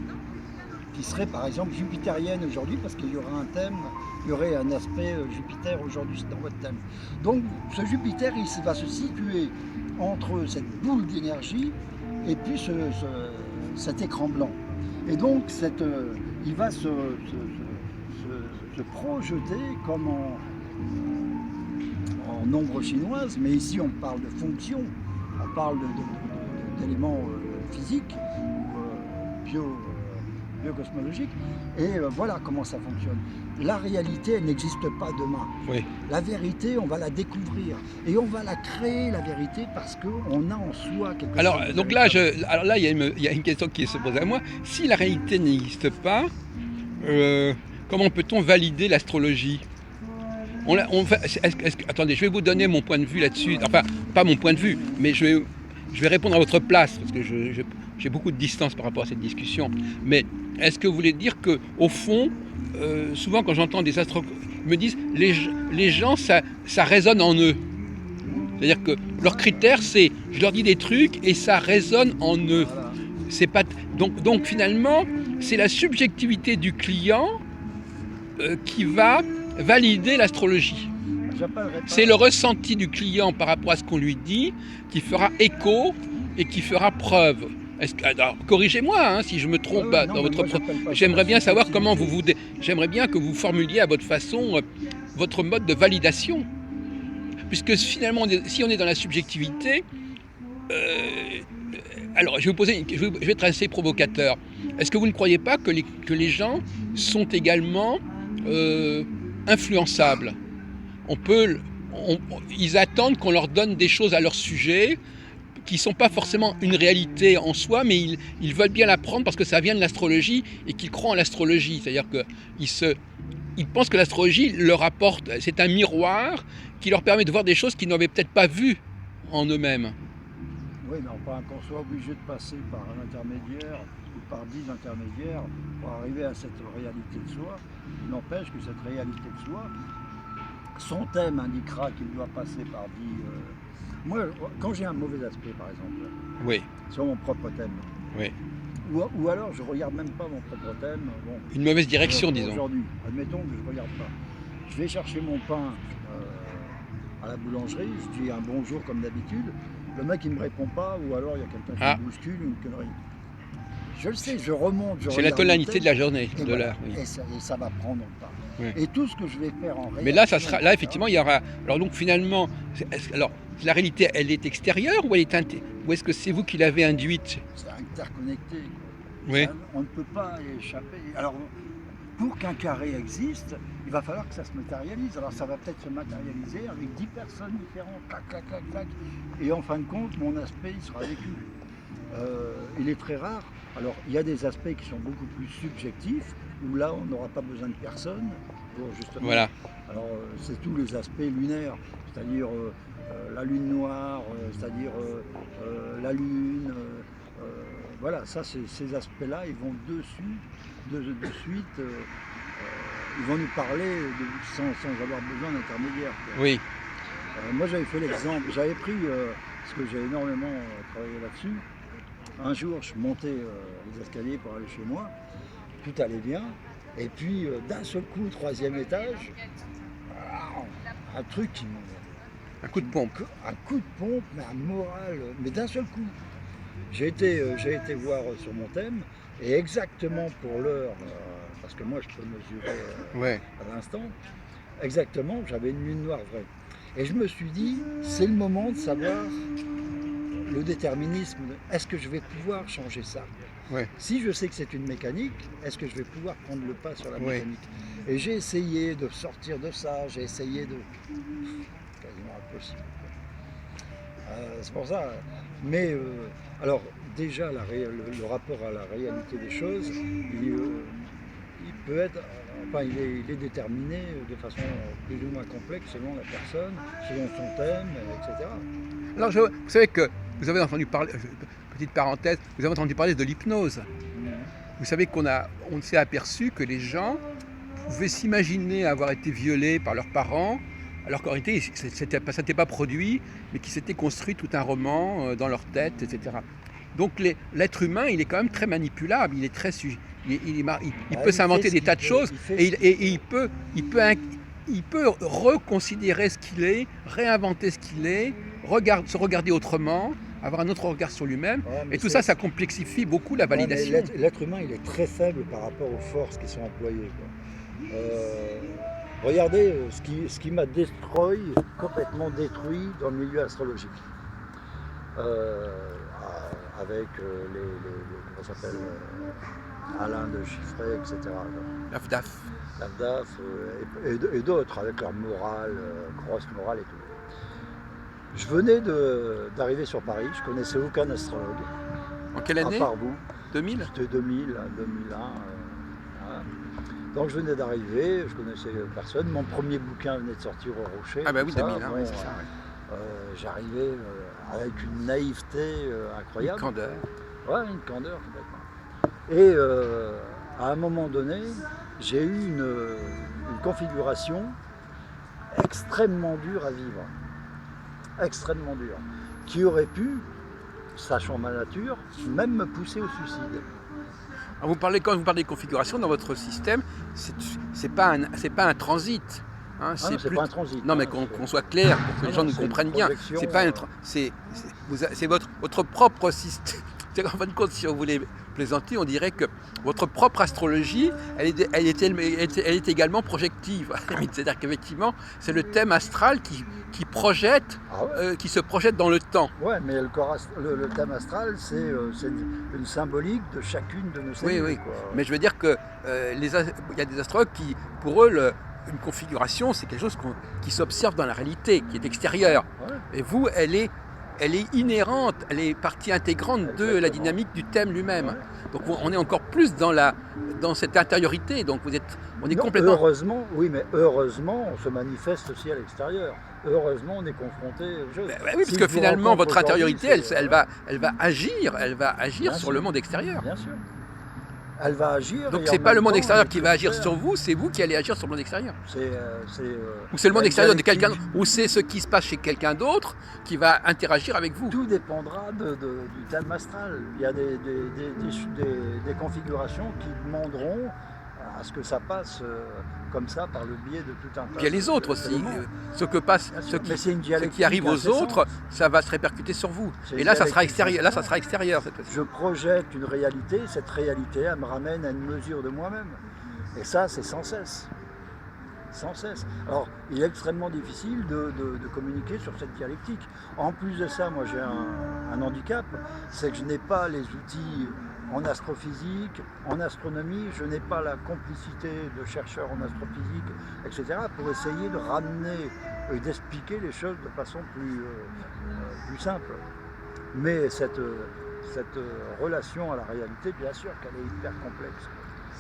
qui serait par exemple jupitérienne aujourd'hui, parce qu'il y aura un thème, il y aurait un aspect Jupiter aujourd'hui dans votre thème. Donc ce Jupiter, il va se situer entre cette boule d'énergie et puis cet écran blanc. Et donc il va se projeter comme en nombre chinoise, mais ici on parle de fonction, on parle d'éléments physiques ou biocosmologiques, et voilà comment ça fonctionne. La réalité, elle n'existe pas demain. Oui. La vérité, on va la découvrir, et on va la créer, la vérité, parce qu'on a en soi quelque chose. Donc là, il y a une question qui se pose à moi. Si la réalité n'existe pas, comment peut-on valider l'astrologie? Attendez, je vais vous donner mon point de vue là-dessus. Enfin, pas mon point de vue, mais je vais répondre à votre place, parce que j'ai beaucoup de distance par rapport à cette discussion. Mais est-ce que vous voulez dire qu'au fond, souvent quand j'entends des astrologues, ils me disent les gens, ça résonne en eux. C'est-à-dire que leur critère, c'est je leur dis des trucs et ça résonne en eux. C'est pas, donc finalement, c'est la subjectivité du client qui va valider l'astrologie. C'est le ressenti du client par rapport à ce qu'on lui dit qui fera écho et qui fera preuve. Alors, corrigez-moi hein, si je me trompe dans votre. J'aimerais bien savoir comment j'aimerais bien que vous formuliez à votre façon votre mode de validation. Puisque finalement, si on est dans la subjectivité, alors je vais être assez provocateur. Est-ce que vous ne croyez pas que les gens sont également influençables? Ils attendent qu'on leur donne des choses à leur sujet qui ne sont pas forcément une réalité en soi, mais ils veulent bien l'apprendre parce que ça vient de l'astrologie et qu'ils croient en l'astrologie. C'est-à-dire qu'ils pensent que l'astrologie leur apporte, c'est un miroir qui leur permet de voir des choses qu'ils n'avaient peut-être pas vues en eux-mêmes. Oui, mais enfin, qu'on soit obligé de passer par un intermédiaire ou par 10 intermédiaires pour arriver à cette réalité de soi, il n'empêche que cette réalité de soi, son thème indiquera qu'il doit passer par 10... Moi, quand j'ai un mauvais aspect, par exemple, oui, sur mon propre thème, oui, ou alors je ne regarde même pas mon propre thème. Bon, une mauvaise direction, disons. Aujourd'hui, admettons que je ne regarde pas. Je vais chercher mon pain à la boulangerie, je dis un bonjour comme d'habitude, le mec il ne me répond pas, ou alors il y a quelqu'un qui me bouscule, une connerie. Je le sais, je remonte. C'est la tonalité de la journée, de l'heure. Oui. Et ça va prendre le pas. Ouais. Et tout ce que je vais faire en réaction... Mais là, effectivement, il y aura. Alors donc finalement, alors la réalité, elle est extérieure ou ou est-ce que c'est vous qui l'avez induite? C'est interconnecté. Oui. On ne peut pas échapper. Alors, pour qu'un carré existe, il va falloir que ça se matérialise. Alors ça va peut-être se matérialiser avec 10 personnes différentes, clac, clac, clac, clac. Et en fin de compte, mon aspect, il sera vécu. Il est très rare. Alors, il y a des aspects qui sont beaucoup plus subjectifs, où là, on n'aura pas besoin de personne pour justement... Voilà. Alors, c'est tous les aspects lunaires, c'est-à-dire la lune noire, c'est-à-dire la lune. Voilà, ça, ces aspects-là, ils vont de suite, ils vont nous parler sans avoir besoin d'intermédiaire. Oui. Moi, j'avais fait l'exemple, j'avais pris, parce que j'ai énormément travaillé là-dessus. Un jour, je montais les escaliers pour aller chez moi, tout allait bien, et puis d'un seul coup, 3e étage, un truc qui Un coup de pompe. Un coup de pompe, mais un moral, mais d'un seul coup. J'ai été voir sur mon thème, et exactement pour l'heure, parce que moi je peux mesurer à l'instant, exactement, j'avais une lune noire vraie. Et je me suis dit, c'est le moment de savoir le déterminisme. Est-ce que je vais pouvoir changer ça? Ouais. Si je sais que c'est une mécanique, est-ce que je vais pouvoir prendre le pas sur la mécanique? Et j'ai essayé de sortir de ça, j'ai essayé de... quasiment impossible. C'est pour ça. Mais alors déjà le rapport à la réalité des choses, il peut être, enfin il est déterminé de façon plus ou moins complexe selon la personne, selon son thème, etc. Alors vous savez que vous avez entendu parler, petite parenthèse, vous avez entendu parler de l'hypnose. Vous savez on s'est aperçu que les gens pouvaient s'imaginer avoir été violés par leurs parents, alors qu'en réalité, ça n'était pas produit, mais qu'ils s'étaient construit tout un roman dans leur tête, etc. Donc l'être humain, il est quand même très manipulable, il est très il peut s'inventer des tas de choses, et il peut reconsidérer ce qu'il est, réinventer ce qu'il est, se regarder autrement, avoir un autre regard sur lui-même, et tout ça complexifie beaucoup la validation. L'être humain, il est très faible par rapport aux forces qui sont employées, quoi. Regardez ce qui m'a complètement détruit dans le milieu astrologique. Avec comment ça s'appelle, Alain de Chiffret, etc. L'AFDAF. Et d'autres, avec leur morale, grosse morale et tout. Je venais d'arriver sur Paris, je connaissais aucun astrologue. En quelle année? À part vous. 2000? C'était 2000, 2001. Voilà. Donc je venais d'arriver, je connaissais personne. Mon premier bouquin venait de sortir au Rocher. Ah bah oui, 2001, bon, c'est ça. Ouais. J'arrivais avec une naïveté incroyable. Une candeur. Ouais, une candeur complètement. Et à un moment donné, j'ai eu une configuration extrêmement dure à vivre. Extrêmement dure. Qui aurait pu, sachant ma nature, même me pousser au suicide. Alors quand vous parlez de configuration dans votre système, c'est pas un transit. Hein, c'est pas un transit. Non, mais qu'on soit clair, pour que les gens nous comprennent bien. C'est pas c'est votre propre système. En fin de compte, si on voulait plaisanter, on dirait que votre propre astrologie, elle est également projective. C'est-à-dire qu'effectivement, c'est le thème astral qui projette, qui se projette dans le temps. Ouais, mais le thème astral, c'est une symbolique de chacune de nos cellules. Oui, quoi. Mais je veux dire que il y a des astrologues qui, pour eux, une configuration, c'est quelque chose qui s'observe dans la réalité, qui est extérieure. Ouais. Et vous, elle est inhérente, elle est partie intégrante de la dynamique du thème lui-même. Ouais. Donc on est encore plus dans cette intériorité. Donc on est complètement... Heureusement, oui, mais heureusement, on se manifeste aussi à l'extérieur. Heureusement, on est confronté aux choses. Oui, parce que finalement, votre intériorité, elle va agir sur le monde extérieur. Bien sûr. Elle va agir. Donc c'est pas le monde extérieur qui va agir sur vous, c'est vous qui allez agir sur le monde extérieur. Ou c'est le monde extérieur de quelqu'un, ou c'est ce qui se passe chez quelqu'un d'autre qui va interagir avec vous. Tout dépendra du thème astral. Il y a des configurations qui demanderont à ce que ça passe comme ça par le biais de tout un tas. Il y a les autres aussi. Ce qui arrive aux autres, ça va se répercuter sur vous. Et là, ça sera extérieur. Là, ça sera extérieur cette fois-ci. Je projette une réalité. Cette réalité, elle me ramène à une mesure de moi-même. Et ça, c'est sans cesse. sans cesse. Alors, il est extrêmement difficile de communiquer sur cette dialectique. En plus de ça, moi j'ai un handicap, c'est que je n'ai pas les outils en astrophysique, en astronomie, je n'ai pas la complicité de chercheurs en astrophysique, etc., pour essayer de ramener et d'expliquer les choses de façon plus simple. Mais cette relation à la réalité, bien sûr qu'elle est hyper complexe.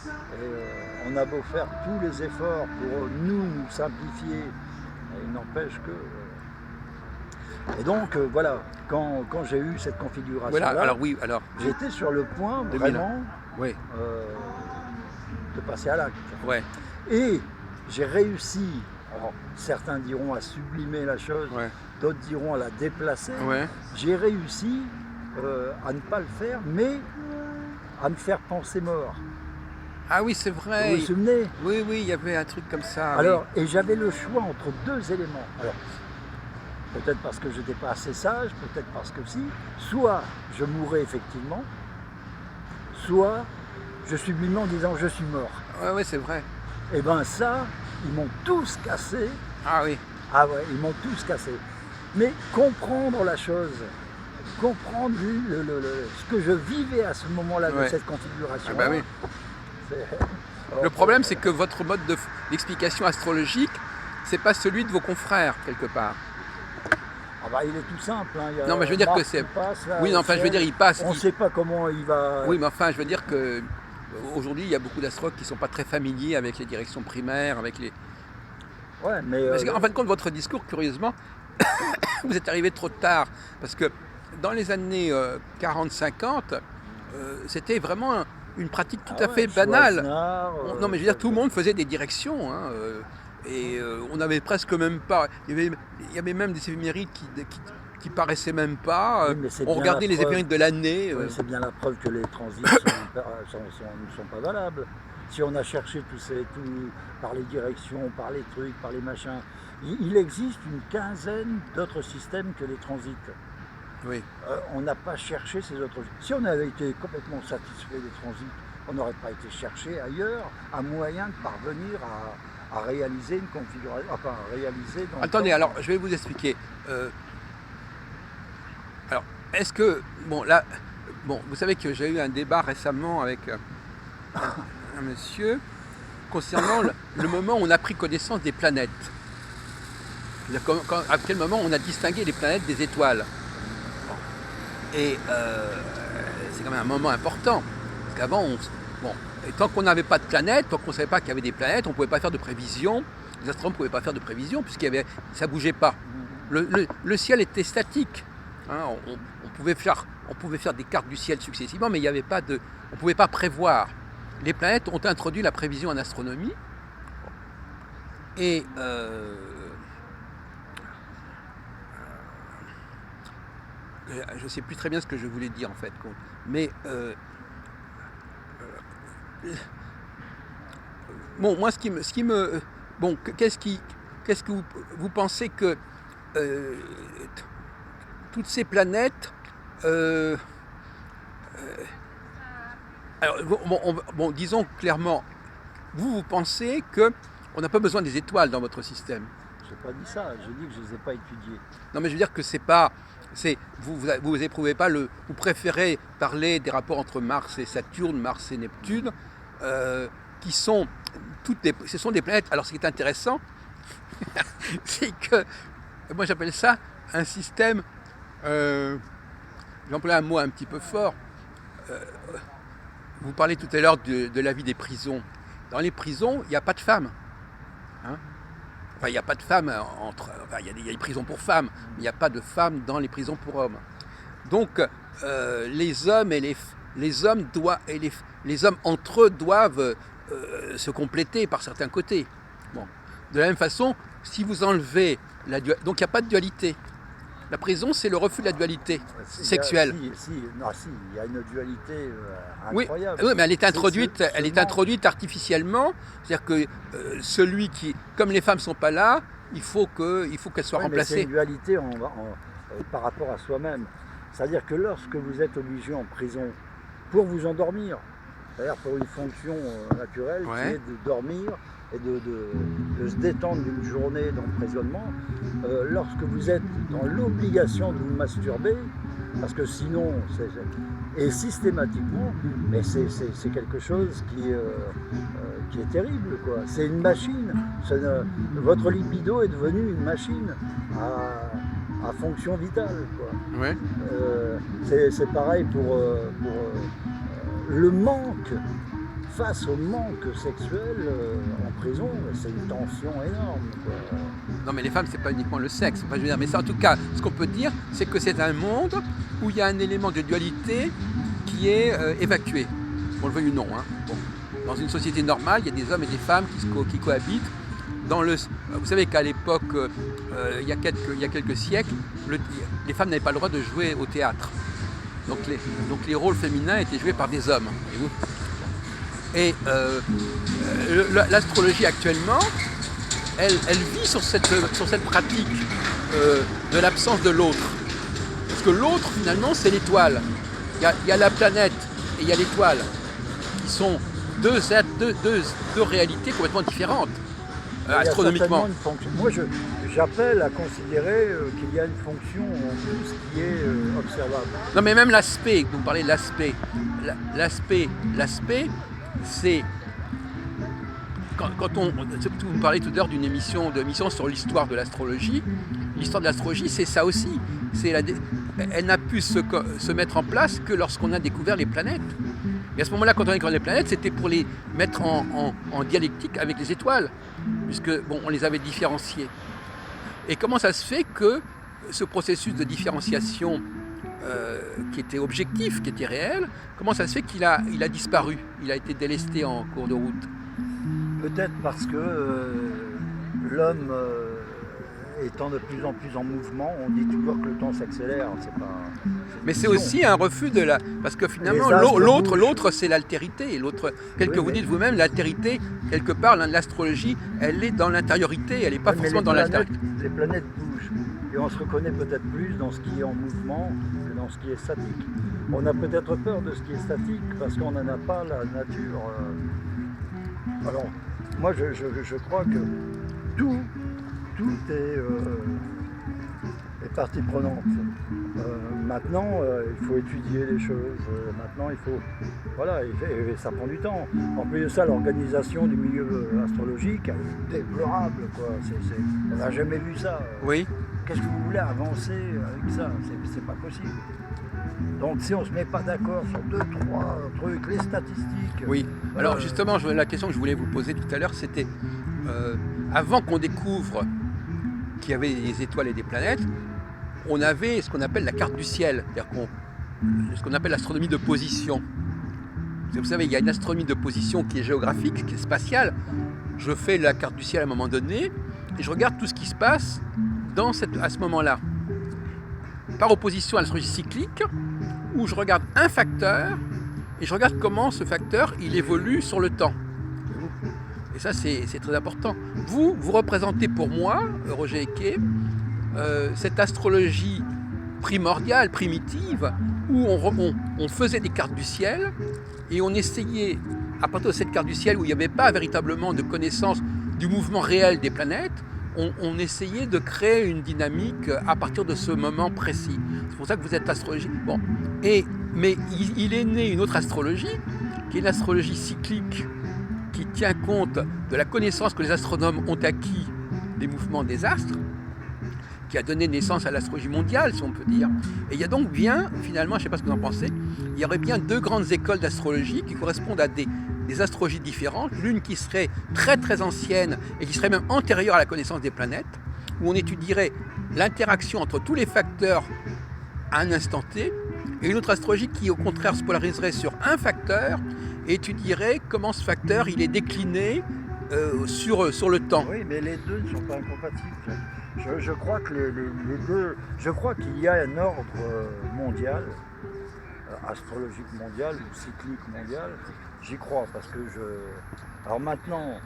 Et on a beau faire tous les efforts pour nous simplifier, il n'empêche que... Et donc voilà, quand j'ai eu cette configuration-là, Voilà, alors oui, alors. j'étais sur le point 2000. vraiment Oui, de passer à l'acte. ouais, Et j'ai réussi, alors certains diront à sublimer la chose, ouais, d'autres diront à la déplacer. ouais. J'ai réussi à ne pas le faire, mais à me faire penser mort. Ah oui, c'est Vous vrai. vous souvenez? Oui, oui, il y avait un truc comme ça. Alors, et j'avais le choix entre deux éléments. Alors, peut-être parce que je n'étais pas assez sage, peut-être parce que si, soit je mourrais effectivement, soit je sublimais en disant je suis mort. Oui, ouais, ouais, c'est vrai. Et bien ça, ils m'ont tous cassé. Ah oui. Ah ouais, ils m'ont tous cassé. Mais comprendre la chose, comprendre ce que je vivais à ce moment-là de Ouais. cette configuration. Ah bah oui. Le problème, c'est que votre mode d'explication astrologique, c'est pas celui de vos confrères, quelque part. Ah bah, il est tout simple. Hein. Il y a Non, mais je veux dire Mars que c'est... qui passe, là, Oui, non, au enfin, je veux ciel. dire, il passe. On ne sait pas comment il va... Oui, mais enfin, je veux dire que aujourd'hui, il y a beaucoup d'astrologues qui ne sont pas très familiers avec les directions primaires, avec les... Ouais, mais... Parce qu'en fin de compte, votre discours, curieusement, vous êtes arrivé trop tard. Parce que dans les années 40-50, c'était vraiment une pratique tout à fait banale. Non, mais je veux dire, tout le monde faisait des directions. Hein, on n'avait presque même pas... Il y avait même des éphémérides qui paraissaient même pas. Oui, mais c'est On bien regardait la les preuve. éphémérides de l'année. Oui, c'est bien la preuve que les transits ne sont pas valables. Si on a cherché tout par les directions, par les trucs, par les machins, il existe une quinzaine d'autres systèmes que les transits. Oui. On n'a pas cherché ces autres. Si on avait été complètement satisfait des transits, on n'aurait pas été chercher ailleurs un moyen de parvenir à réaliser une configuration. Enfin, à réaliser dans Attendez, le temps. alors je vais vous expliquer. Alors, est-ce que. Bon, là. Bon, vous savez que j'ai eu un débat récemment avec un monsieur concernant le moment où on a pris connaissance des planètes. C'est-à-dire à quel moment on a distingué les planètes des étoiles. Et c'est quand même un moment important. Parce qu'avant, et tant qu'on n'avait pas de planètes, tant qu'on ne savait pas qu'il y avait des planètes, on ne pouvait pas faire de prévision. Les astronomes ne pouvaient pas faire de prévision puisqu'il y avait, ça ne bougeait pas. Le ciel était statique. Hein, on pouvait faire des cartes du ciel successivement, mais il n'y avait pas de, on ne pouvait pas prévoir. Les planètes ont introduit la prévision en astronomie. Et je ne sais plus très bien ce que je voulais dire en fait. Mais bon, moi, bon, qu'est-ce que vous pensez que toutes ces planètes, alors, bon, disons clairement, vous pensez que on n'a pas besoin des étoiles dans votre système. Je n'ai pas dit ça, j'ai dit que je ne les ai pas étudiées. Non, mais je veux dire que c'est pas, vous éprouvez pas vous préférez parler des rapports entre Mars et Saturne, Mars et Neptune, qui sont ce sont des planètes. Alors, ce qui est intéressant, c'est que moi j'appelle ça un système. J'emploie un mot un petit peu fort. Vous parlez tout à l'heure de la vie des prisons. Dans les prisons, il n'y a pas de femmes. Hein, enfin, il n'y a pas de femmes il y a des prisons pour femmes, mais il n'y a pas de femmes dans les prisons pour hommes. Donc, les hommes et les hommes les hommes entre eux doivent se compléter par certains côtés. Bon. De la même façon, si vous enlevez donc il n'y a pas de dualité. La prison, c'est le refus de la dualité sexuelle. Il y a une dualité incroyable. Oui, mais elle est introduite artificiellement. C'est-à-dire que comme les femmes ne sont pas là, il faut qu'elles soient remplacées. C'est une dualité par rapport à soi-même. C'est-à-dire que lorsque vous êtes obligé en prison pour vous endormir, c'est-à-dire pour une fonction naturelle qui est de dormir et de se détendre d'une journée d'emprisonnement, lorsque vous êtes dans l'obligation de vous masturber, parce que sinon, et systématiquement, mais c'est quelque chose qui est terrible, quoi. C'est une machine. Votre libido est devenu une machine à fonction vitale, quoi. Ouais. C'est pareil pour le manque. Face au manque sexuel en prison, c'est une tension énorme, quoi. Non, mais les femmes, c'est pas uniquement le sexe. Enfin, je veux dire, mais ça, en tout cas, ce qu'on peut dire, c'est que c'est un monde où il y a un élément de dualité qui est évacué. On le veuille ou non. Hein. Bon. Dans une société normale, il y a des hommes et des femmes qui cohabitent. Vous savez qu'à l'époque, il y a quelques siècles, les femmes n'avaient pas le droit de jouer au théâtre. Donc les rôles féminins étaient joués par des hommes. Voyez-vous. Et l'astrologie actuellement, elle vit sur cette pratique de l'absence de l'autre. Parce que l'autre, finalement, c'est l'étoile. Il y a la planète et il y a l'étoile, qui sont deux réalités complètement différentes, astronomiquement. Moi, j'appelle à considérer qu'il y a une fonction en tout ce qui est observable. Non, mais même l'aspect, vous parlez de l'aspect. L'aspect, c'est quand vous me parlez tout à l'heure d'une émission sur l'histoire de l'astrologie. L'histoire de l'astrologie, c'est ça aussi. Elle n'a pu se mettre en place que lorsqu'on a découvert les planètes. Et à ce moment-là, quand on a découvert les planètes, c'était pour les mettre en dialectique avec les étoiles, puisque on les avait différenciées. Et comment ça se fait que ce processus de différenciation qui était objectif, qui était réel, comment ça se fait qu'il a disparu, il a été délesté en cours de route? Peut-être parce que l'homme étant de plus en plus en mouvement, on dit toujours que le temps s'accélère. Mais c'est aussi un refus de la... Parce que finalement, l'autre, c'est l'altérité. Vous dites vous-même, l'altérité, quelque part, l'astrologie, elle est dans l'intériorité, elle n'est pas forcément dans l'altérité. Les planètes bougent. Et on se reconnaît peut-être plus dans ce qui est en mouvement que dans ce qui est statique. On a peut-être peur de ce qui est statique parce qu'on n'en a pas la nature. Alors, moi, je crois que tout est partie prenante. Maintenant, il faut étudier les choses. Maintenant, il faut... Voilà, et ça prend du temps. En plus de ça, l'organisation du milieu astrologique est déplorable, quoi. On n'a jamais vu ça. Oui. Qu'est-ce que vous voulez avancer avec ça? C'est pas possible. Donc si on ne se met pas d'accord sur 2-3 trucs, les statistiques... Oui, alors justement, la question que je voulais vous poser tout à l'heure, c'était avant qu'on découvre qu'il y avait des étoiles et des planètes, on avait ce qu'on appelle la carte du ciel, c'est-à-dire ce qu'on appelle l'astronomie de position. Vous savez, il y a une astronomie de position qui est géographique, qui est spatiale. Je fais la carte du ciel à un moment donné et je regarde tout ce qui se passe à ce moment-là. Par opposition à l'astrologie cyclique, où je regarde un facteur et je regarde comment ce facteur il évolue sur le temps. Et ça, c'est très important. Vous représentez pour moi, Roger Eke, cette astrologie primordiale, primitive, où on faisait des cartes du ciel et on essayait, à partir de cette carte du ciel où il n'y avait pas véritablement de connaissance du mouvement réel des planètes, on essayait de créer une dynamique à partir de ce moment précis. C'est pour ça que vous êtes astrologie. Bon. Mais il est né une autre astrologie, qui est l'astrologie cyclique, qui tient compte de la connaissance que les astronomes ont acquis des mouvements des astres, qui a donné naissance à l'astrologie mondiale, si on peut dire. Et il y a donc bien, finalement, je ne sais pas ce que vous en pensez, il y aurait bien deux grandes écoles d'astrologie qui correspondent à des astrologies différentes, l'une qui serait très très ancienne et qui serait même antérieure à la connaissance des planètes, où on étudierait l'interaction entre tous les facteurs à un instant T, et une autre astrologie qui au contraire se polariserait sur un facteur et étudierait comment ce facteur il est décliné sur le temps. Oui, mais les deux ne sont pas incompatibles. Je crois que les deux, je crois qu'il y a un ordre mondial, astrologique mondial ou cyclique mondial. J'y crois parce que Alors maintenant,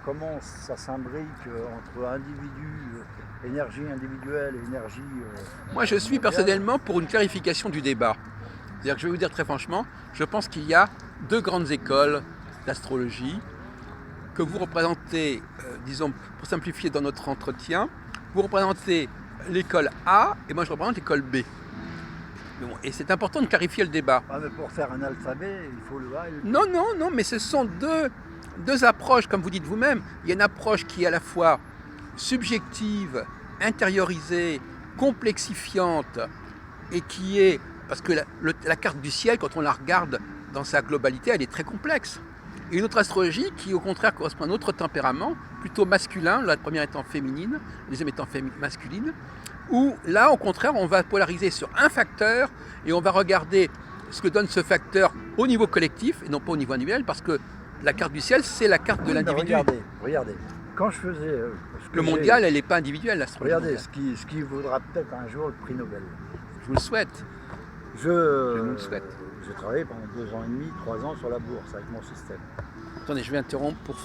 comment ça s'imbrique entre individus, énergie individuelle et énergie... Moi, je suis personnellement pour une clarification du débat. C'est-à-dire que je vais vous dire très franchement, je pense qu'il y a deux grandes écoles d'astrologie que vous représentez, disons, pour simplifier dans notre entretien, vous représentez l'école A et moi je représente l'école B. Bon, et c'est important de clarifier le débat. Ah, mais pour faire un alphabet, il faut le A et le B. Non, mais ce sont deux approches, comme vous dites vous-même. Il y a une approche qui est à la fois subjective, intériorisée, complexifiante, et qui est, parce que la carte du ciel, quand on la regarde dans sa globalité, elle est très complexe. Et une autre astrologie qui, au contraire, correspond à un autre tempérament, plutôt masculin, la première étant féminine, la deuxième étant masculine, où là, au contraire, on va polariser sur un facteur et on va regarder ce que donne ce facteur au niveau collectif et non pas au niveau individuel, parce que la carte du ciel, c'est la carte de l'individu. Regardez, quand je faisais... Le mondial, elle n'est pas individuelle, l'astrologie. Regardez, ce qui vaudra peut-être un jour le prix Nobel. Je vous le souhaite. Je vous le souhaite. J'ai travaillé pendant 2 ans et demi, 3 ans sur la bourse avec mon système. Attendez, je vais interrompre pour